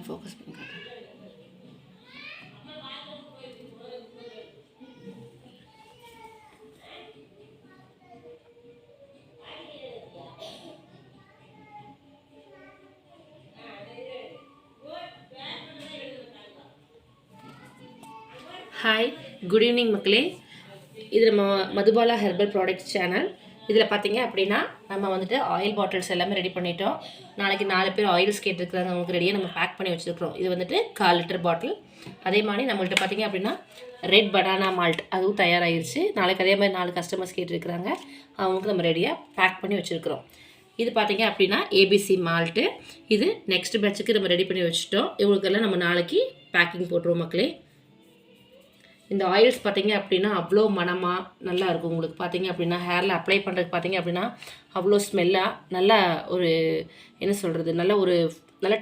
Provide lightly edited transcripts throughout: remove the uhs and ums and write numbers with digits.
நான் ஃபோக்கஸ் பண்ணி காட்டுறேன். ஹாய், குட் ஈவினிங் மக்களே. இது நம்ம மதுபாலா ஹெர்பல் ப்ராடக்ட்ஸ் சேனல். இதில் பார்த்தீங்க அப்படின்னா நம்ம வந்துட்டு ஆயில் பாட்டில்ஸ் எல்லாமே ரெடி பண்ணிட்டோம். நாளைக்கு 4 பேர் ஆயில்ஸ் கேட்டிருக்கிறாங்க, அவங்களுக்கு ரெடியாக நம்ம பேக் பண்ணி வச்சுருக்கிறோம். இது வந்துட்டு 1/4 லிட்டர் பாட்டில். அதே மாதிரி நம்மள்ட்ட பார்த்தீங்க அப்படின்னா ரெட் பனானா மால்ட் அதுவும் தயாராகிருச்சு. நாளைக்கு அதே மாதிரி 4 கஸ்டமர்ஸ் கேட்டிருக்கிறாங்க, அவங்களுக்கு நம்ம ரெடியாக பேக் பண்ணி வச்சுருக்கிறோம். இது பார்த்தீங்க அப்படின்னா ஏபிசி மால்ட்டு. இது நெக்ஸ்ட் பேட்சுக்கு நம்ம ரெடி பண்ணி வச்சுட்டோம். இவங்களுக்கெல்லாம் நம்ம நாளைக்கு பேக்கிங் போட்டுருவோம் மக்களே. இந்த ஆயில்ஸ் பார்த்தீங்க அப்படின்னா அவ்வளோ மனமாக நல்லா இருக்கும். உங்களுக்கு பார்த்தீங்க அப்படின்னா ஹேரில் அப்ளை பண்ணுறதுக்கு பார்த்தீங்க அப்படின்னா அவ்வளோ ஸ்மெல்லாக நல்லா ஒரு என்ன சொல்கிறது, நல்ல ஒரு நல்ல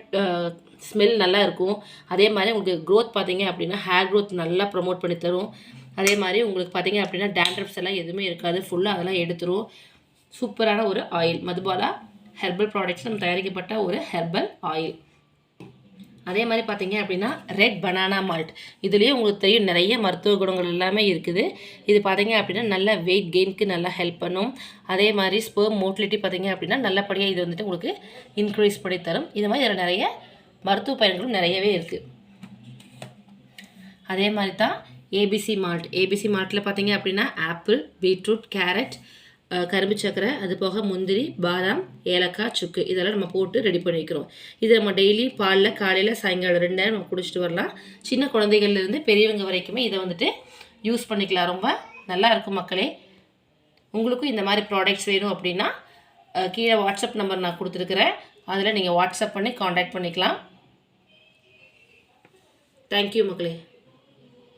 ஸ்மெல் நல்லா இருக்கும். அதே மாதிரி உங்களுக்கு க்ரோத் பார்த்தீங்க அப்படின்னா ஹேர் க்ரோத் நல்லா ப்ரொமோட் பண்ணி தரும். அதே மாதிரி உங்களுக்கு பார்த்தீங்க அப்படின்னா டேண்ட்ரப்ஸ் எல்லாம் எதுவுமே இருக்காது, ஃபுல்லாக அதெல்லாம் எடுத்துரும். சூப்பரான ஒரு ஆயில், மதுபாலா ஹெர்பல் ப்ராடக்ட்ஸ் நம்ம தயாரிக்கப்பட்ட ஒரு ஹெர்பல் ஆயில். அதே மாதிரி பார்த்தீங்க அப்படின்னா ரெட் பனானா மால்ட், இதுலேயே உங்களுக்கு தெரியும் நிறைய மருத்துவ குணங்கள் எல்லாமே இருக்குது. இது பார்த்தீங்க அப்படின்னா நல்ல வெயிட் கெயினுக்கு நல்லா ஹெல்ப் பண்ணும். அதே மாதிரி ஸ்பெர்ம் மோட்டிலிட்டி பார்த்தீங்க அப்படின்னா நல்லபடியாக இது வந்துட்டு உங்களுக்கு இன்க்ரீஸ் பண்ணி தரும். இது மாதிரி இதில் நிறைய மருத்துவ பயன்களும் நிறையவே இருக்குது. அதே மாதிரி தான் ஏபிசி மால்ட். ஏபிசி மால்ட்டில் பார்த்தீங்க அப்படின்னா ஆப்பிள், பீட்ரூட், கேரட், கரும்பு சக்கரை, அது போக முந்திரி, பாதாம், ஏலக்காய், சுக்கு இதெல்லாம் நம்ம போட்டு ரெடி பண்ணி வைக்கிறோம். இதை நம்ம டெய்லி பாலில் காலையில் சாயங்காலம் 2 நேரம் நம்ம குடிச்சிட்டு வரலாம். சின்ன குழந்தைகள்லேருந்து பெரியவங்க வரைக்குமே இதை வந்துட்டு யூஸ் பண்ணிக்கலாம். ரொம்ப நல்லா இருக்கும் மக்களே. உங்களுக்கும் இந்த மாதிரி ப்ராடக்ட்ஸ் வேணும் அப்படின்னா கீழே வாட்ஸ்அப் நம்பர் நான் கொடுத்துருக்குறேன், அதில் நீங்கள் வாட்ஸ்அப் பண்ணி காண்டாக்ட் பண்ணிக்கலாம். தேங்க்யூ மக்களே.